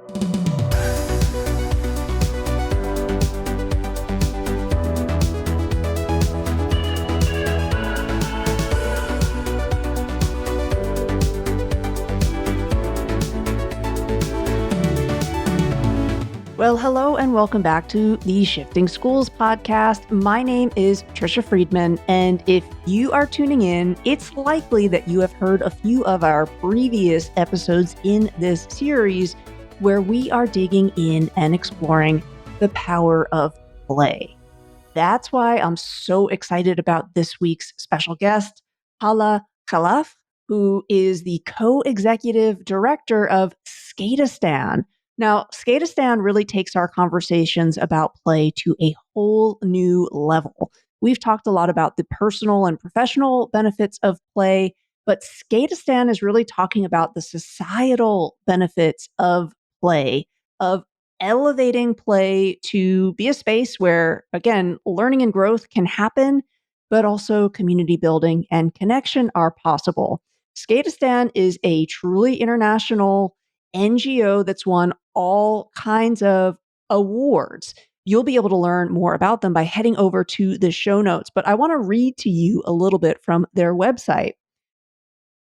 Well, hello and welcome back to the Shifting Schools podcast. My name is Trisha Friedman, and if you are tuning in, it's likely that you have heard a few of our previous episodes in this series where we are digging in and exploring the power of play. That's why I'm so excited about this week's special guest, Hala Khalaf, who is the co-executive director of Skateistan. Now, Skateistan really takes our conversations about play to a whole new level. We've talked a lot about the personal and professional benefits of play, but Skateistan is really talking about the societal benefits of play, of elevating play to be a space where, again, learning and growth can happen, but also community building and connection are possible. Skateistan is a truly international NGO that's won all kinds of awards. You'll be able to learn more about them by heading over to the show notes, but I want to read to you a little bit from their website.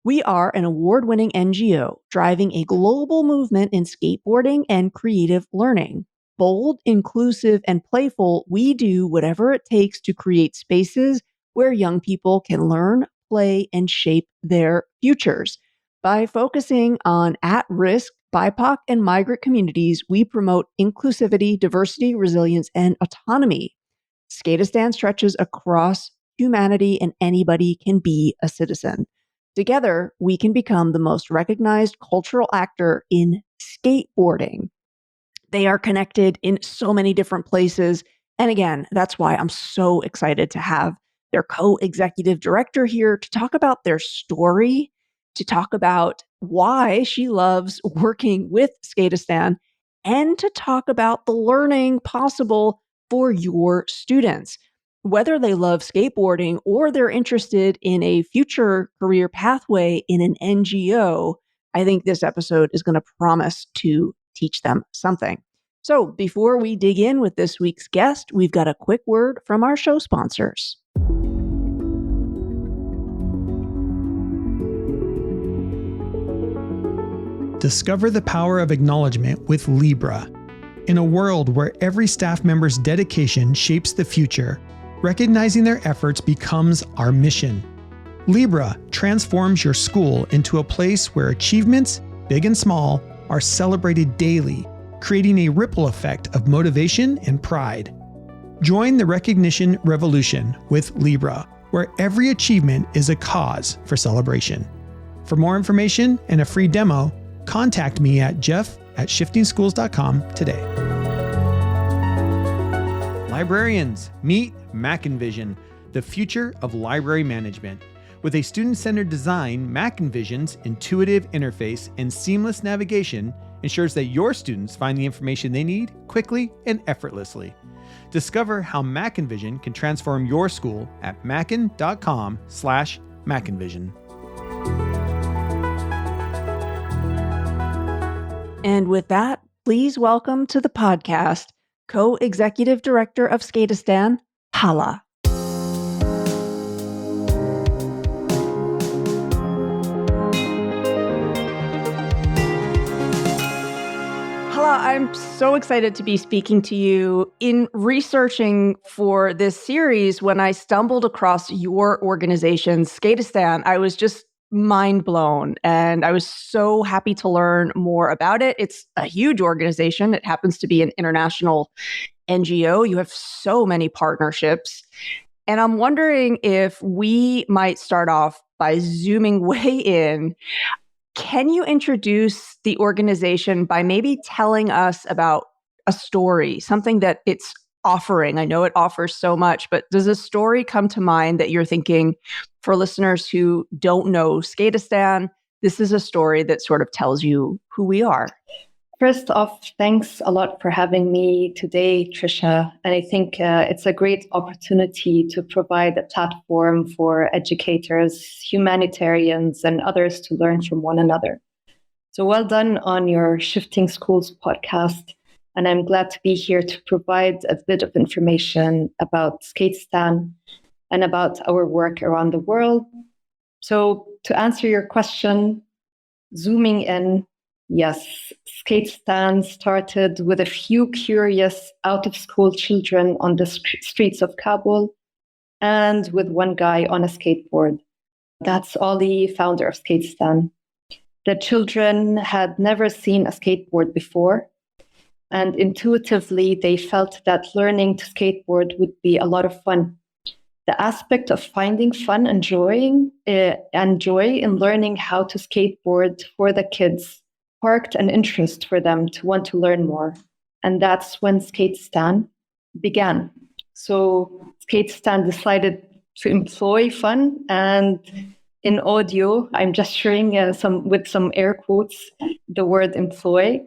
We are an award-winning NGO driving a global movement in skateboarding and creative learning. Bold, inclusive, and playful, we do whatever it takes to create spaces where young people can learn, play, and shape their futures. By focusing on at-risk BIPOC and migrant communities, we promote inclusivity, diversity, resilience, and autonomy. Skateistan stretches across humanity, and anybody can be a citizen. Together, we can become the most recognized cultural actor in skateboarding. They are connected in so many different places. And again, that's why I'm so excited to have their co-executive director here to talk about their story, to talk about why she loves working with Skateistan, and to talk about the learning possible for your students. Whether they love skateboarding or they're interested in a future career pathway in an NGO, I think this episode is going to promise to teach them something. So before we dig in with this week's guest, we've got a quick word from our show sponsors. Discover the power of acknowledgement with Lebra. In a world where every staff member's dedication shapes the future, recognizing their efforts becomes our mission. Lebra transforms your school into a place where achievements, big and small, are celebrated daily, creating a ripple effect of motivation and pride. Join the recognition revolution with Lebra, where every achievement is a cause for celebration. For more information and a free demo, contact me at jeff@shiftingschools.com today. Librarians, meet MackinVision, the future of library management. With a student-centered design, MackinVision's intuitive interface and seamless navigation ensures that your students find the information they need quickly and effortlessly. Discover how MackinVision can transform your school at mackin.com/MackinVision. And with that, please welcome to the podcast, co-executive director of Skateistan, Hala. Hala, I'm so excited to be speaking to you. In researching for this series, when I stumbled across your organization, Skateistan, I was just mind blown. And I was so happy to learn more about it. It's a huge organization. It happens to be an international NGO. You have so many partnerships. And I'm wondering if we might start off by zooming way in. Can you introduce the organization by maybe telling us about a story, something that it's offering? I know it offers so much, but does a story come to mind that you're thinking, for listeners who don't know Skateistan, this is a story that sort of tells you who we are? First off, thanks a lot for having me today, Trisha. And I think it's a great opportunity to provide a platform for educators, humanitarians, and others to learn from one another. So well done on your Shifting Schools podcast. And I'm glad to be here to provide a bit of information about Skateistan and about our work around the world. So to answer your question, zooming in, yes, Skateistan started with a few curious out-of-school children on the streets of Kabul and with one guy on a skateboard. That's Ali, founder of Skateistan. The children had never seen a skateboard before, and intuitively they felt that learning to skateboard would be a lot of fun. The aspect of finding fun and joy in learning how to skateboard for the kids sparked an interest for them to want to learn more. And that's when Skateistan began. So Skateistan decided to employ fun, and in audio, I'm gesturing with some air quotes, the word employ,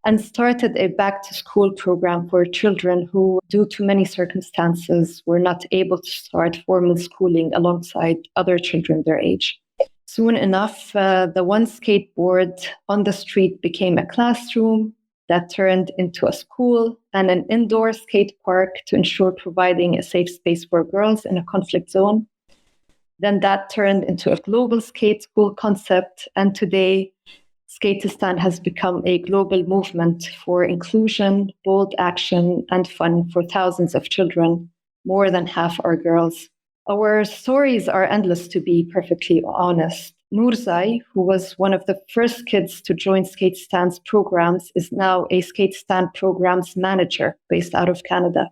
and started a back-to-school program for children who, due to many circumstances, were not able to start formal schooling alongside other children their age. Soon enough, the one skateboard on the street became a classroom that turned into a school and an indoor skate park to ensure providing a safe space for girls in a conflict zone. Then that turned into a global skate school concept, and today, Skateistan has become a global movement for inclusion, bold action, and fun for thousands of children. More than half are girls. Our stories are endless, to be perfectly honest. Nurzai, who was one of the first kids to join Skateistan's programs, is now a Skateistan programs manager based out of Canada.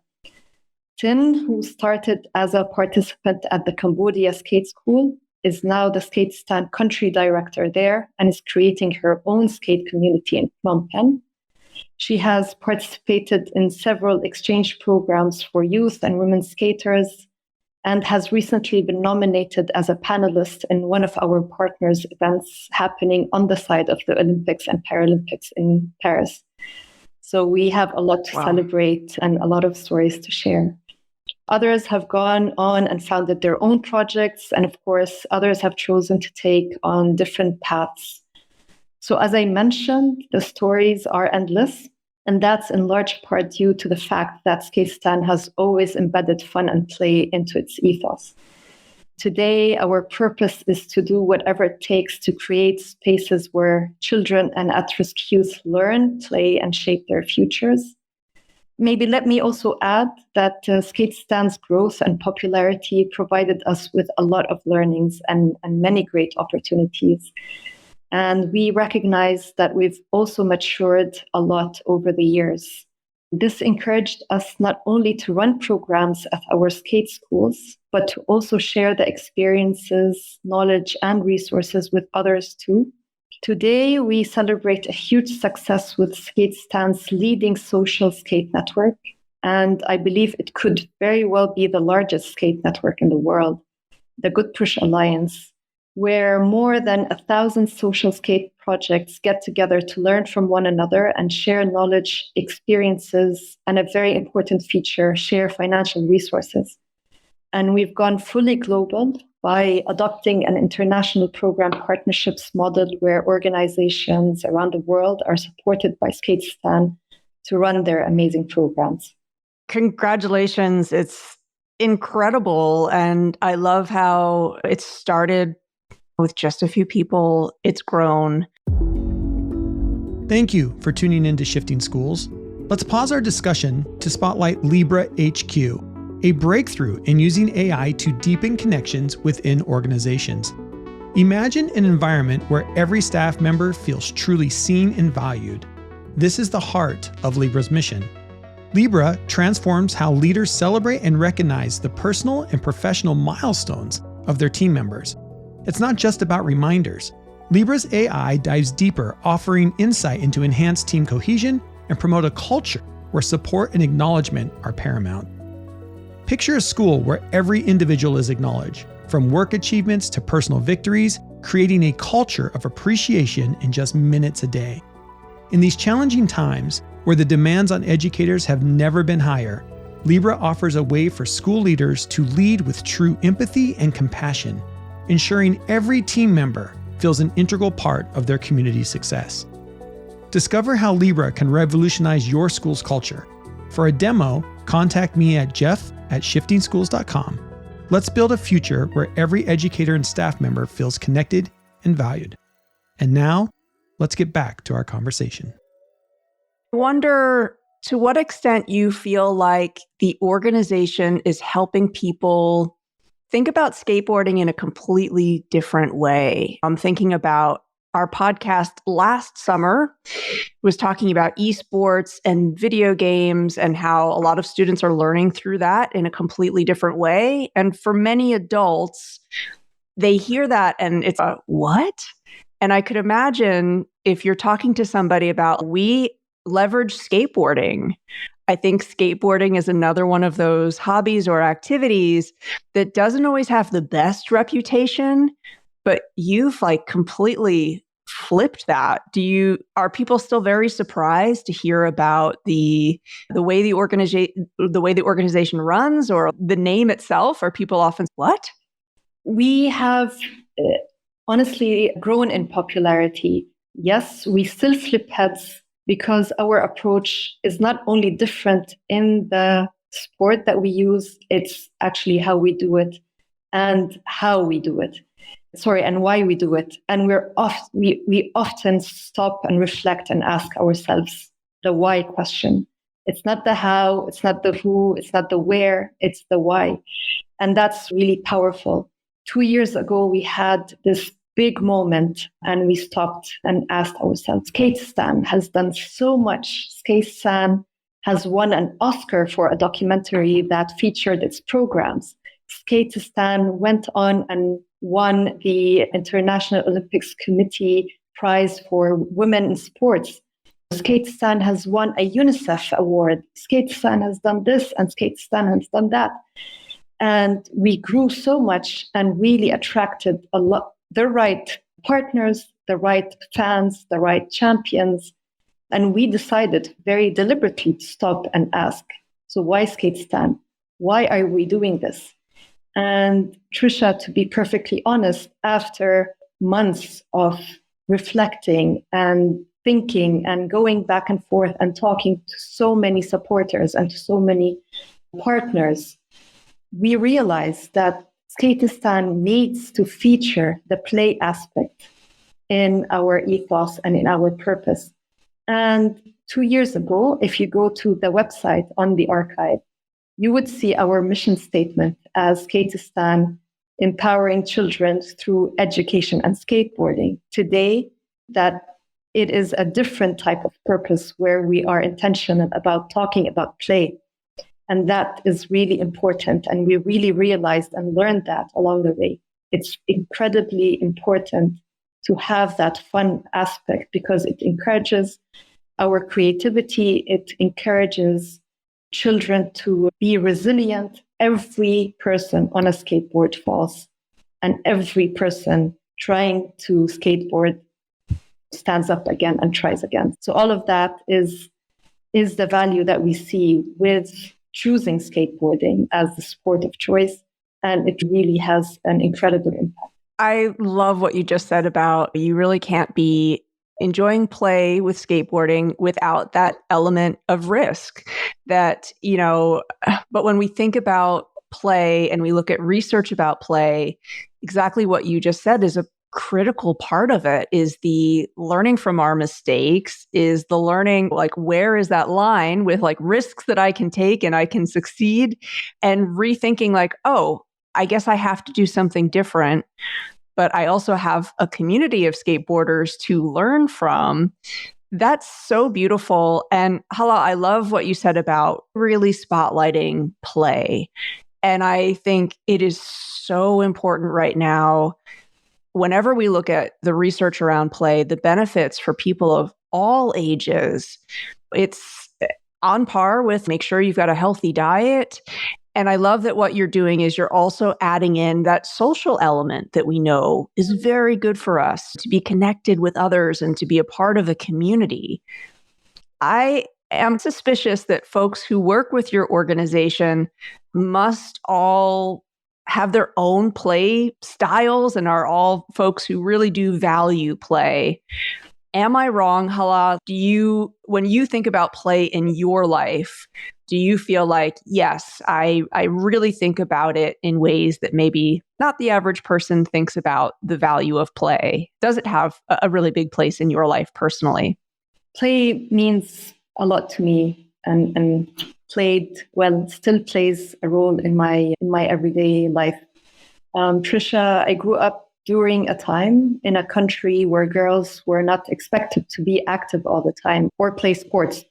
Tin, who started as a participant at the Cambodia Skate School, is now the Skateistan country director there and is creating her own skate community in Phnom Penh. She has participated in several exchange programs for youth and women skaters and has recently been nominated as a panelist in one of our partners' events happening on the side of the Olympics and Paralympics in Paris. So we have a lot to celebrate and a lot of stories to share. Others have gone on and founded their own projects, and of course, others have chosen to take on different paths. So as I mentioned, the stories are endless, and that's in large part due to the fact that Skateistan has always embedded fun and play into its ethos. Today, our purpose is to do whatever it takes to create spaces where children and at-risk youth learn, play, and shape their futures. Maybe let me also add that Skateistan's growth and popularity provided us with a lot of learnings and many great opportunities. And we recognize that we've also matured a lot over the years. This encouraged us not only to run programs at our skate schools, but to also share the experiences, knowledge, and resources with others too. Today, we celebrate a huge success with Skateistan's leading social skate network, and I believe it could very well be the largest skate network in the world, the Good Push Alliance, where more than 1,000 social skate projects get together to learn from one another and share knowledge, experiences, and a very important feature, share financial resources. And we've gone fully global by adopting an international program partnerships model where organizations around the world are supported by Skateistan to run their amazing programs. Congratulations. It's incredible. And I love how it started with just a few people. It's grown. Thank you for tuning in to Shifting Schools. Let's pause our discussion to spotlight Lebra HQ, a breakthrough in using AI to deepen connections within organizations. Imagine an environment where every staff member feels truly seen and valued. This is the heart of Lebra's mission. Lebra transforms how leaders celebrate and recognize the personal and professional milestones of their team members. It's not just about reminders. Lebra's AI dives deeper, offering insight into enhanced team cohesion and promote a culture where support and acknowledgement are paramount. Picture a school where every individual is acknowledged, from work achievements to personal victories, creating a culture of appreciation in just minutes a day. In these challenging times, where the demands on educators have never been higher, Lebra offers a way for school leaders to lead with true empathy and compassion, ensuring every team member feels an integral part of their community's success. Discover how Lebra can revolutionize your school's culture. For a demo, contact me at jeff@shiftingschools.com. Let's build a future where every educator and staff member feels connected and valued. And now, let's get back to our conversation. I wonder to what extent you feel like the organization is helping people think about skateboarding in a completely different way. I'm thinking about our podcast last summer was talking about esports and video games and how a lot of students are learning through that in a completely different way. And for many adults, they hear that and it's a what? And I could imagine if you're talking to somebody about we leverage skateboarding. I think skateboarding is another one of those hobbies or activities that doesn't always have the best reputation, but you've like completely flipped that. Are people still very surprised to hear about the way the organization runs or the name itself? Are people often what? We have honestly grown in popularity. Yes, we still flip heads because our approach is not only different in the sport that we use, it's actually how we do it and how we do it. And why we do it. And we often stop and reflect and ask ourselves the why question. It's not the how, it's not the who, it's not the where, it's the why. And that's really powerful. 2 years ago, we had this big moment and we stopped and asked ourselves, Skateistan has done so much. Skateistan has won an Oscar for a documentary that featured its programs. Skateistan went on and won the International Olympics Committee Prize for Women in Sports. Skateistan has won a UNICEF award. Skateistan has done this and Skateistan has done that. And we grew so much and really attracted the right partners, the right fans, the right champions. And we decided very deliberately to stop and ask, so why Skateistan? Why are we doing this? And Trisha, to be perfectly honest, after months of reflecting and thinking and going back and forth and talking to so many supporters and to so many partners, we realized that Skateistan needs to feature the play aspect in our ethos and in our purpose. And 2 years ago, if you go to the website on the archive, you would see our mission statement as Skateistan, empowering children through education and skateboarding. Today, that it is a different type of purpose where we are intentional about talking about play. And that is really important. And we really realized and learned that along the way. It's incredibly important to have that fun aspect because it encourages our creativity. It encourages children to be resilient. Every person on a skateboard falls, and every person trying to skateboard stands up again and tries again. So all of that is the value that we see with choosing skateboarding as the sport of choice. And it really has an incredible impact. I love what you just said about you really can't be enjoying play with skateboarding without that element of risk that, but when we think about play and we look at research about play, exactly what you just said is a critical part of it is the learning from our mistakes, is the learning, like, where is that line with like risks that I can take and I can succeed, and rethinking like, oh, I guess I have to do something different. But I also have a community of skateboarders to learn from. That's so beautiful. And Hala, I love what you said about really spotlighting play. And I think it is so important right now, whenever we look at the research around play, the benefits for people of all ages, it's on par with make sure you've got a healthy diet. And I love that what you're doing is you're also adding in that social element that we know is very good for us to be connected with others and to be a part of a community. I am suspicious that folks who work with your organization must all have their own play styles and are all folks who really do value play. Am I wrong, Hala? When you think about play in your life, do you feel like, yes, I really think about it in ways that maybe not the average person thinks about the value of play? Does it have a really big place in your life personally? Play means a lot to me, and still plays a role in my everyday life. Trisha, I grew up during a time in a country where girls were not expected to be active all the time or play sports.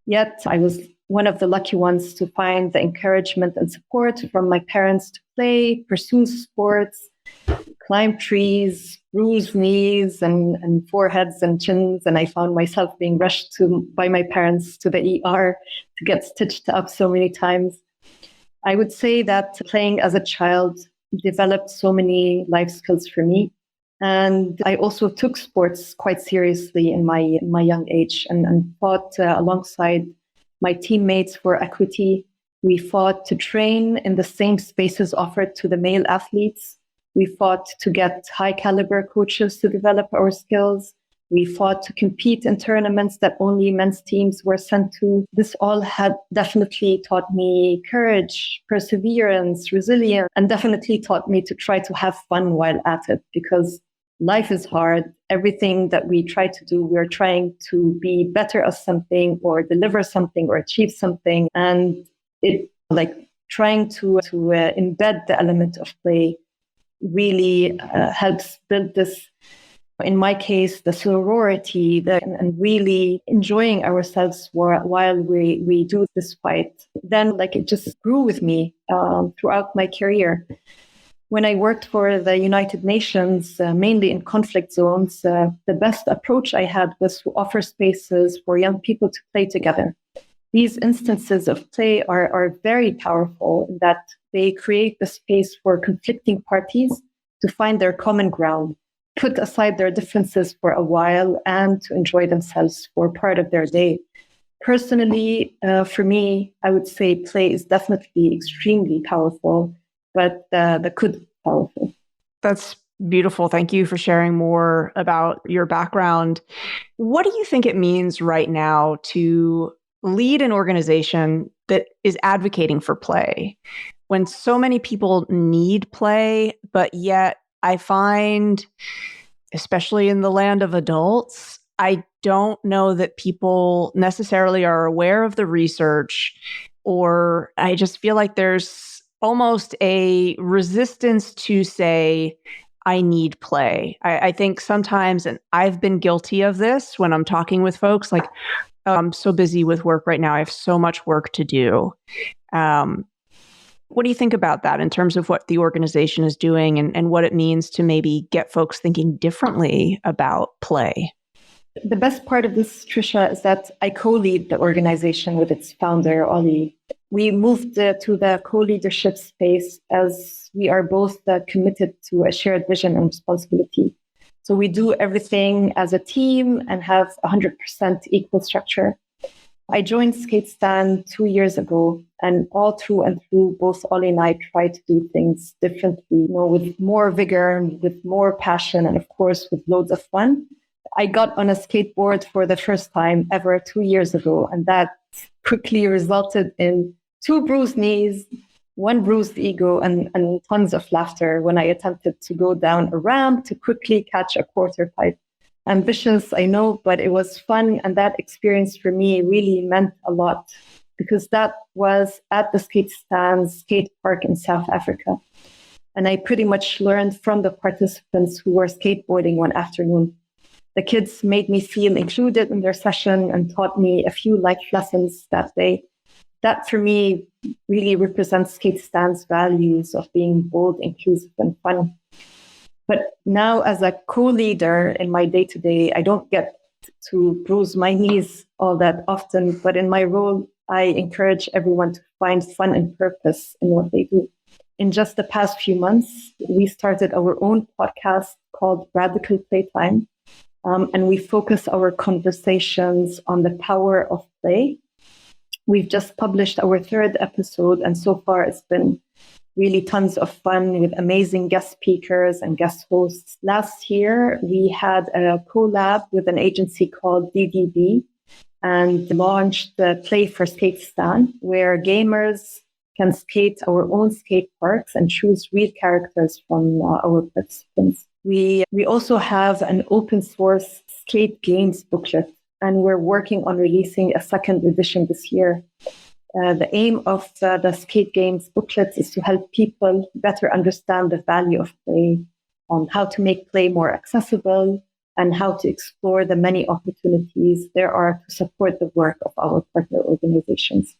Yet I was one of the lucky ones to find the encouragement and support from my parents to play, pursue sports, climb trees, bruise knees and foreheads and chins. And I found myself being rushed by my parents to the ER to get stitched up so many times. I would say that playing as a child developed so many life skills for me. And I also took sports quite seriously in my young age and fought alongside my teammates for equity. We fought to train in the same spaces offered to the male athletes. We fought to get high caliber coaches to develop our skills. We fought to compete in tournaments that only men's teams were sent to. This all had definitely taught me courage, perseverance, resilience, and definitely taught me to try to have fun while at it, because life is hard. Everything that we try to do, we're trying to be better at something or deliver something or achieve something. And it trying to embed the element of play really helps build this, in my case, the sorority, and really enjoying ourselves while we do this fight. Then it just grew with me throughout my career. When I worked for the United Nations, mainly in conflict zones, the best approach I had was to offer spaces for young people to play together. These instances of play are very powerful in that they create the space for conflicting parties to find their common ground, put aside their differences for a while, and to enjoy themselves for part of their day. Personally, for me, I would say play is definitely extremely powerful, but the could be powerful. That's beautiful. Thank you for sharing more about your background. What do you think it means right now to lead an organization that is advocating for play when so many people need play, but yet I find, especially in the land of adults, I don't know that people necessarily are aware of the research, or I just feel like there's almost a resistance to say, I need play. I think sometimes, and I've been guilty of this when I'm talking with folks, like, oh, I'm so busy with work right now. I have so much work to do. What do you think about that in terms of what the organization is doing and what it means to maybe get folks thinking differently about play? The best part of this, Trisha, is that I co-lead the organization with its founder, Ollie. We moved to the co-leadership space as we are both committed to a shared vision and responsibility. So we do everything as a team and have 100% equal structure. I joined Skateistan 2 years ago, and all through and through, both Ollie and I try to do things differently, with more vigor, with more passion, and of course, with loads of fun. I got on a skateboard for the first time ever 2 years ago, and that quickly resulted in 2 bruised knees, 1 bruised ego, and tons of laughter when I attempted to go down a ramp to quickly catch a quarter pipe. Ambitious, I know, but it was fun. And that experience for me really meant a lot, because that was at the Skateistan skate park in South Africa. And I pretty much learned from the participants who were skateboarding one afternoon. The kids made me feel included in their session and taught me a few life lessons that day. That for me really represents Skateistan's values of being bold, inclusive, and fun. But now as a co-leader in my day-to-day, I don't get to bruise my knees all that often, but in my role, I encourage everyone to find fun and purpose in what they do. In just the past few months, we started our own podcast called Radical Playtime, and we focus our conversations on the power of play. We've just published our 3rd episode, and so far it's been really tons of fun with amazing guest speakers and guest hosts. Last year, we had a collab with an agency called DDB and launched the Play for Skateistan, where gamers can skate our own skate parks and choose real characters from our participants. We also have an open source skate games booklet, and we're working on releasing a second edition this year. The aim of the skate games booklet is to help people better understand the value of play, on how to make play more accessible, and how to explore the many opportunities there are to support the work of our partner organizations.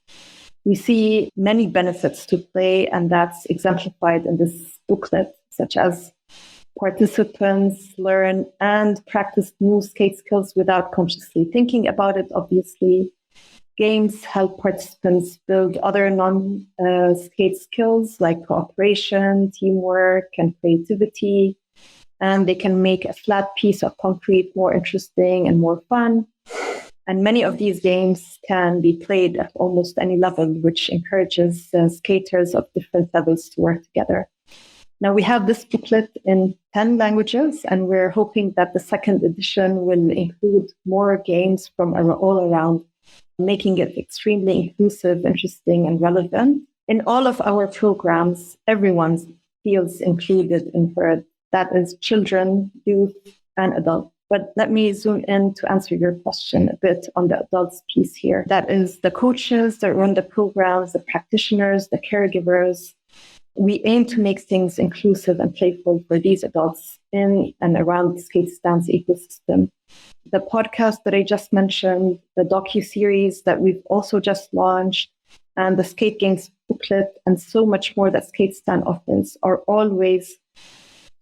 We see many benefits to play, and that's exemplified in this booklet, such as participants learn and practice new skate skills without consciously thinking about it, obviously. Games help participants build other non-skate skills like cooperation, teamwork, and creativity. And they can make a flat piece of concrete more interesting and more fun. And many of these games can be played at almost any level, which encourages skaters of different levels to work together. Now, we have this booklet in 10 languages, and we're hoping that the second edition will include more games from all around, making it extremely inclusive, interesting, and relevant. In all of our programs, everyone feels included and heard. That is children, youth, and adults. But let me zoom in to answer your question a bit on the adults piece here. That is the coaches that run the programs, the practitioners, the caregivers. We aim to make things inclusive and playful for these adults in and around Skateistan's ecosystem. The podcast that I just mentioned, the docuseries that we've also just launched, and the Skate Games booklet, and so much more that Skateistan offers are all ways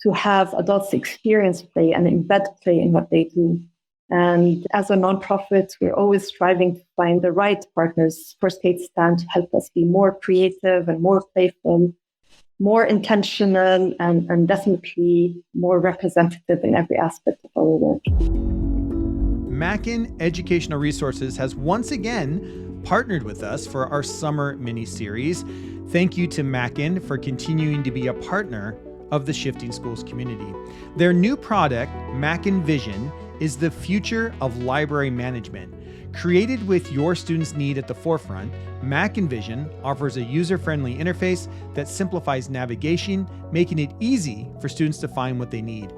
to have adults experience play and embed play in what they do. And as a nonprofit, we're always striving to find the right partners for Skateistan to help us be more creative and more playful, more intentional, and definitely more representative in every aspect of our work. Mackin Educational Resources has once again partnered with us for our summer mini-series. Thank you to Mackin for continuing to be a partner of the Shifting Schools community. Their new product, MackinVision, is the future of library management. Created with your students' need at the forefront, MackinVision offers a user-friendly interface that simplifies navigation, making it easy for students to find what they need.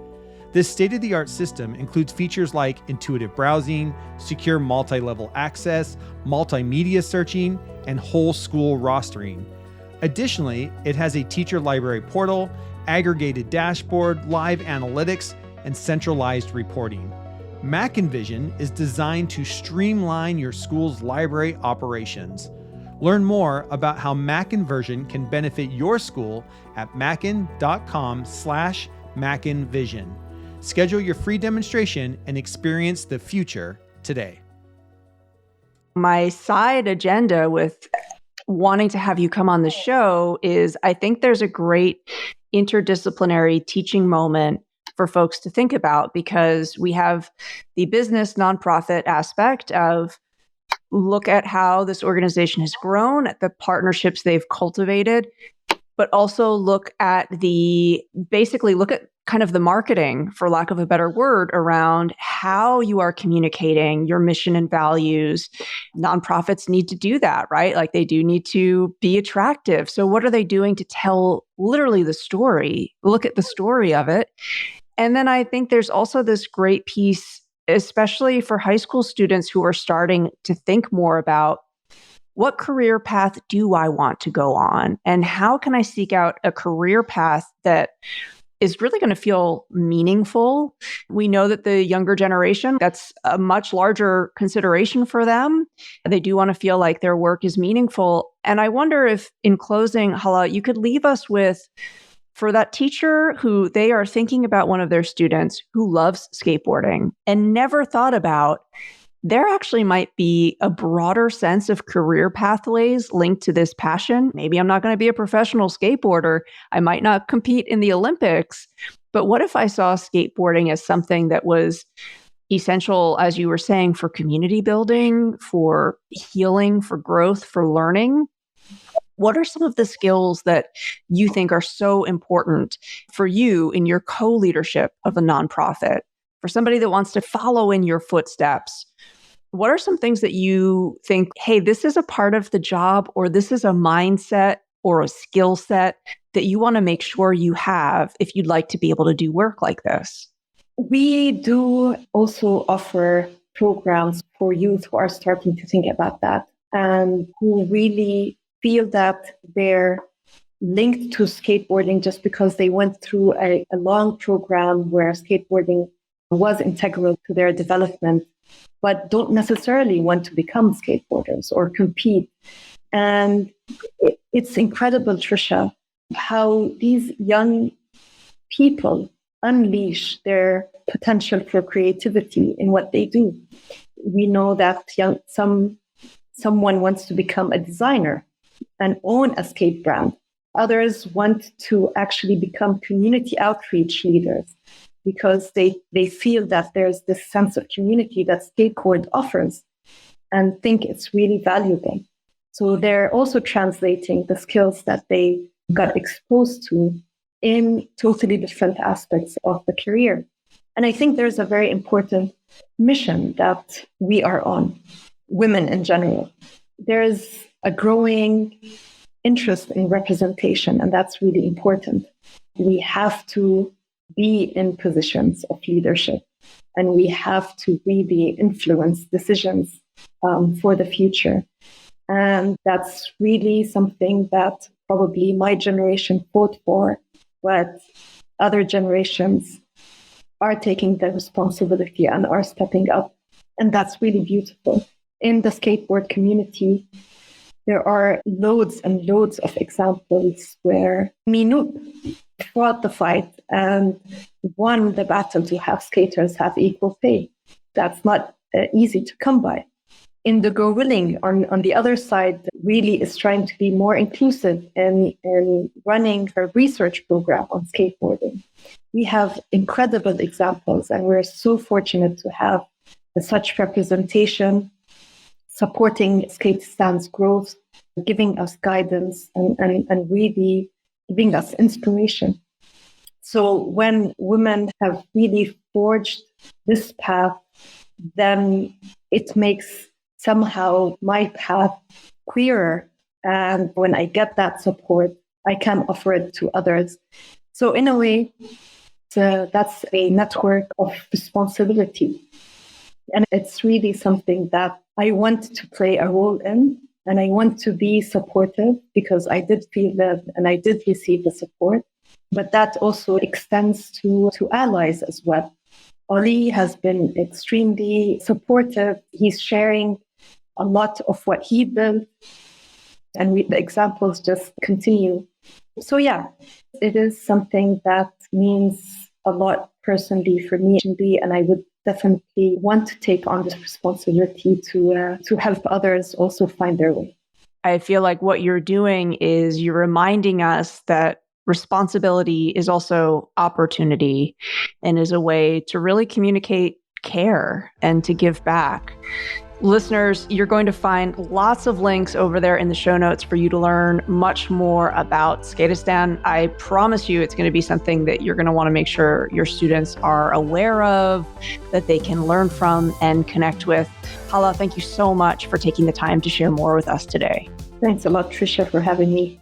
This state-of-the-art system includes features like intuitive browsing, secure multi-level access, multimedia searching, and whole school rostering. Additionally, it has a teacher library portal, aggregated dashboard, live analytics, and centralized reporting. MackinVision is designed to streamline your school's library operations. Learn more about how MackinVision can benefit your school at mackin.com/MackinVision. Schedule your free demonstration and experience the future today. My side agenda with wanting to have you come on the show is I think there's a great interdisciplinary teaching moment for folks to think about, because we have the business nonprofit aspect of look at how this organization has grown, at the partnerships they've cultivated, but also look at kind of the marketing, for lack of a better word, around how you are communicating your mission and values. Nonprofits need to do that, right? Like they do need to be attractive. So what are they doing to tell literally the story? Look at the story of it. And then I think there's also this great piece, especially for high school students who are starting to think more about what career path do I want to go on? And how can I seek out a career path that is really going to feel meaningful? We know that the younger generation, that's a much larger consideration for them. They do want to feel like their work is meaningful. And I wonder if, in closing, Hala, you could leave us with, for that teacher who they are thinking about one of their students who loves skateboarding and never thought about, there actually might be a broader sense of career pathways linked to this passion. Maybe I'm not going to be a professional skateboarder. I might not compete in the Olympics. But what if I saw skateboarding as something that was essential, as you were saying, for community building, for healing, for growth, for learning? What are some of the skills that you think are so important for you in your co-leadership of a nonprofit? For somebody that wants to follow in your footsteps, what are some things that you think, hey, this is a part of the job, or this is a mindset or a skill set that you want to make sure you have if you'd like to be able to do work like this? We do also offer programs for youth who are starting to think about that and who really feel that they're linked to skateboarding just because they went through a long program where skateboarding was integral to their development, but don't necessarily want to become skateboarders or compete. And it's incredible, Trisha, how these young people unleash their potential for creativity in what they do. We know that someone wants to become a designer and own a skate brand. Others want to actually become community outreach leaders because they feel that there's this sense of community that skateboard offers and think it's really valuable. So they're also translating the skills that they got exposed to in totally different aspects of the career. And I think there's a very important mission that we are on, women in general. There's a growing interest in representation, and that's really important. We have to be in positions of leadership, and we have to really influence decisions for the future. And that's really something that probably my generation fought for, but other generations are taking the responsibility and are stepping up. And that's really beautiful. In the skateboard community, there are loads and loads of examples where Minoop fought the fight and won the battle to have skaters have equal pay. That's not easy to come by. Indigo Willing, on the other side, really is trying to be more inclusive in running a research program on skateboarding. We have incredible examples, and we're so fortunate to have such representation, supporting Skateistan's growth, giving us guidance, and really giving us inspiration. So when women have really forged this path, then it makes somehow my path clearer. And when I get that support, I can offer it to others. So in a way, that's a network of responsibility. And it's really something that I want to play a role in. And I want to be supportive because I did feel that and I did receive the support. But that also extends to allies as well. Oli has been extremely supportive. He's sharing a lot of what he built, and the examples just continue. So yeah, it is something that means a lot personally for me, and I would definitely want to take on this responsibility to help others also find their way. I feel like what you're doing is you're reminding us that responsibility is also opportunity and is a way to really communicate care and to give back. Listeners, you're going to find lots of links over there in the show notes for you to learn much more about Skateistan. I promise you it's going to be something that you're going to want to make sure your students are aware of, that they can learn from and connect with. Hala, thank you so much for taking the time to share more with us today. Thanks a lot, Trisha, for having me.